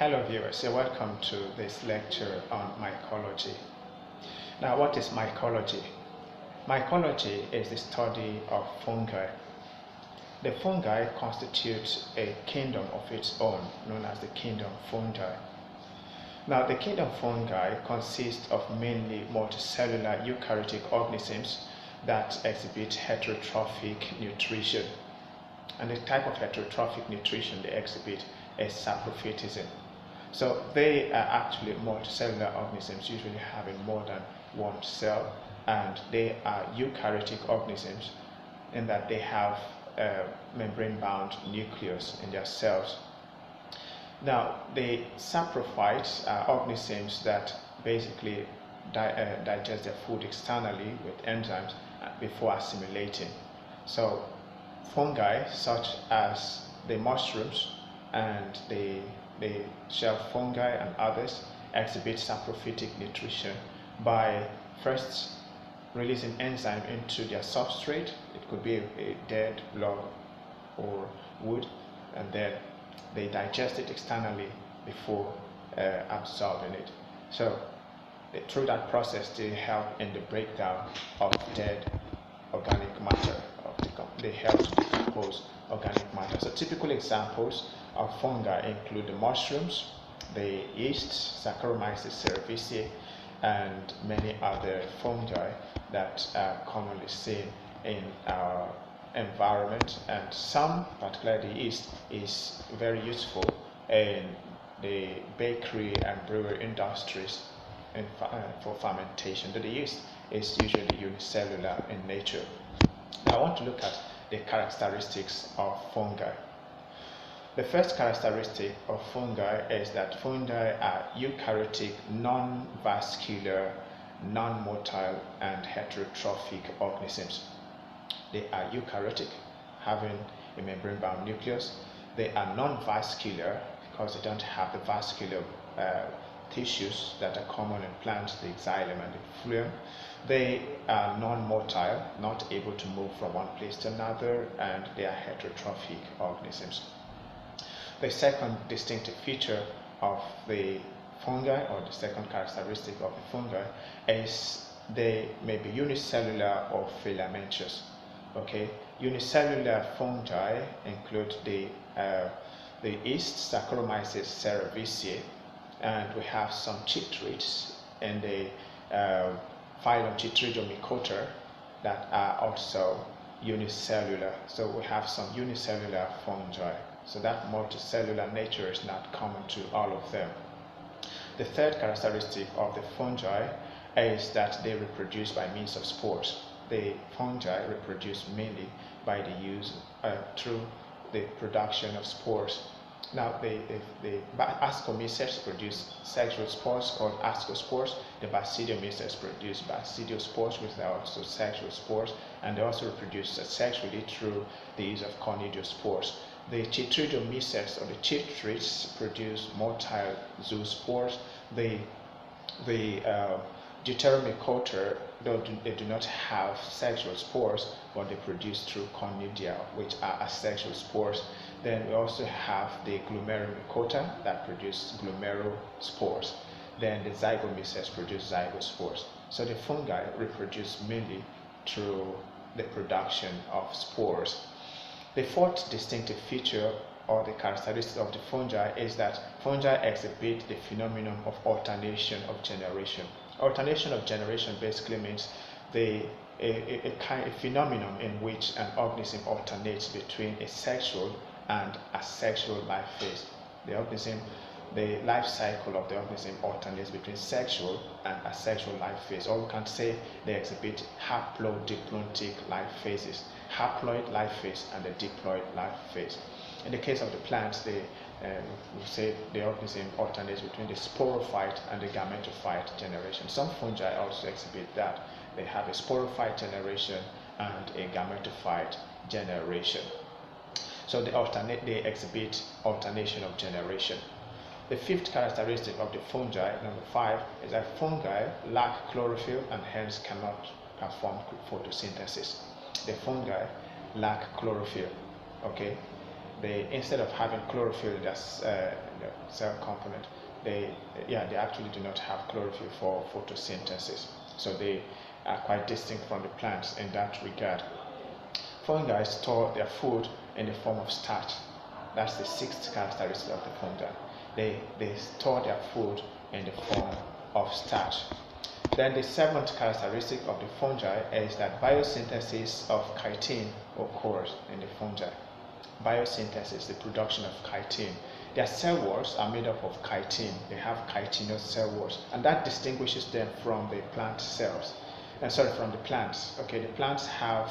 Hello viewers, you're welcome to this lecture on mycology. Now, what is mycology? Mycology is the study of fungi. The fungi constitute a kingdom of its own known as the kingdom fungi. Now, the kingdom fungi consists of mainly multicellular eukaryotic organisms that exhibit heterotrophic nutrition. And the type of heterotrophic nutrition they exhibit is saprophytism. So they are actually multicellular organisms, usually having more than one cell, and they are eukaryotic organisms in that they have a membrane-bound nucleus in their cells. Now, the saprophytes are organisms that basically digest their food externally with enzymes before assimilating. So fungi such as the mushrooms and the shelf fungi and others exhibit saprophytic nutrition by first releasing enzyme into their substrate. It could be a dead log or wood, and then they digest it externally before absorbing it. So through that process they help in the breakdown of dead organic matter. They help to decompose organic matter. So typical examples of fungi include the mushrooms, the yeast, Saccharomyces cerevisiae, and many other fungi that are commonly seen in our environment. And some, particularly the yeast, is very useful in the bakery and brewery industries for fermentation. But the yeast is usually unicellular in nature. Now, I want to look at the characteristics of fungi. The first characteristic of fungi is that fungi are eukaryotic, non-vascular, non-motile, and heterotrophic organisms. They are eukaryotic, having a membrane-bound nucleus. They are non-vascular because they don't have the vascular tissues that are common in plants, the xylem and the phloem. They are non-motile, not able to move from one place to another, and they are heterotrophic organisms. The second distinctive feature of the fungi, or the second characteristic of the fungi, is they may be unicellular or filamentous. Okay, unicellular fungi include the yeast, Saccharomyces cerevisiae, and we have some chytrids in the phylum Chytridiomycota that are also unicellular. So we have some unicellular fungi. So that multicellular nature is not common to all of them. The third characteristic of the fungi is that they reproduce by means of spores. The fungi reproduce mainly by the use through the production of spores. Now, the ascomycetes produce sexual spores called ascospores. The basidiomycetes produce basidiospores, which are also sexual spores, and they also reproduce sexually through the use of conidiospores. The chytridiomycetes, or the chytrids, produce motile zoospores. The Deuteromycota, though they do not have sexual spores, but they produce through conidia, which are asexual spores. Then we also have the Glomeromycota that produce glomerospores. Then the Zygomycetes produce zygospores. So the fungi reproduce mainly through the production of spores. The fourth distinctive feature or the characteristic of the fungi is that fungi exhibit the phenomenon of alternation of generation. Alternation of generation basically means a phenomenon in which an organism alternates between a sexual and asexual life phase. The life cycle of the organism alternates between sexual and asexual life phase. Or we can say they exhibit haplodiploidic life phases, haploid life phase and the diploid life phase. In the case of the plants, we say the organism alternates between the sporophyte and the gametophyte generation. Some fungi also exhibit that. They have a sporophyte generation and a gametophyte generation. So they exhibit alternation of generation. The fifth characteristic of the fungi, number 5, is that fungi lack chlorophyll and hence cannot perform photosynthesis. The fungi lack chlorophyll. Okay, they, instead of having chlorophyll in their cell component, they actually do not have chlorophyll for photosynthesis. So they are quite distinct from the plants in that regard. Fungi store their food in the form of starch. That's the sixth characteristic of the fungi. They store their food in the form of starch. Then the seventh characteristic of the fungi is that biosynthesis of chitin occurs in the fungi. Biosynthesis, the production of chitin. Their cell walls are made up of chitin. They have chitinous cell walls, and that distinguishes them from the plant cells. From the plants. Okay, the plants have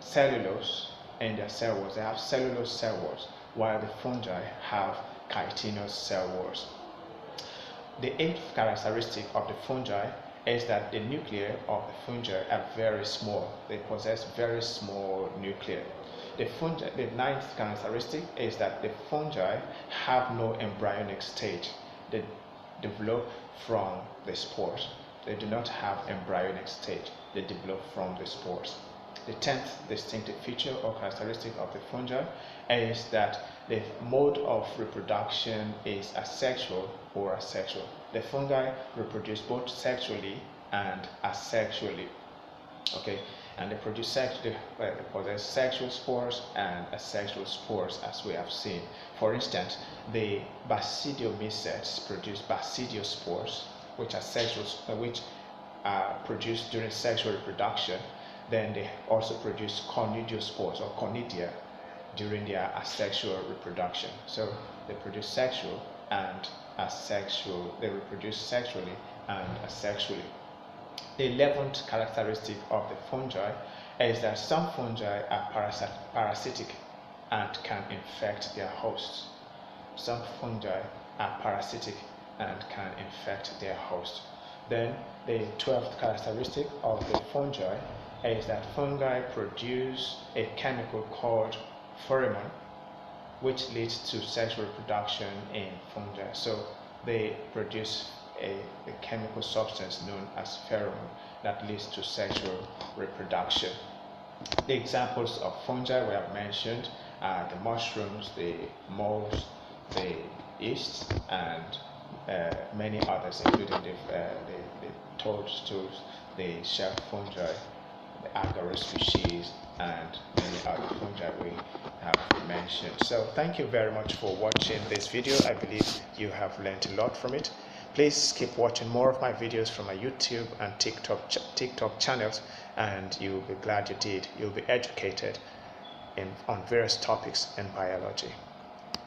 cellulose in their cell walls. They have cellulose cell walls, while the fungi have chitinous cell walls. The eighth characteristic of the fungi is that the nuclei of the fungi are very small. They possess very small nuclei. The ninth characteristic is that the fungi have no embryonic stage. They develop from the spores. They do not have embryonic stage. They develop from the spores. The 10th distinctive feature or characteristic of the fungi is that the mode of reproduction is asexual or asexual. The fungi reproduce both sexually and asexually. Okay, and they possess sexual spores and asexual spores, as we have seen. For instance, the basidiomycetes produce basidiospores, which are produced during sexual reproduction. Then they also produce conidiospores or conidia during their asexual reproduction. So they produce sexual and asexual. They reproduce sexually and asexually. The 11th characteristic of the fungi is that some fungi are parasitic and can infect their hosts. Some fungi are parasitic and can infect their host. Then the 12th characteristic of the fungi is that fungi produce a chemical called pheromone, which leads to sexual reproduction in fungi. So they produce a chemical substance known as pheromone that leads to sexual reproduction. The examples of fungi we have mentioned are the mushrooms, the molds, the yeasts, and many others, including the toadstools, the shelf fungi, the agar species, and many other fungi we have mentioned. So thank you very much for watching this video. I believe you have learned a lot from it. Please keep watching more of my videos from my YouTube and TikTok channels, and you'll be glad you did. You'll be educated on various topics in biology.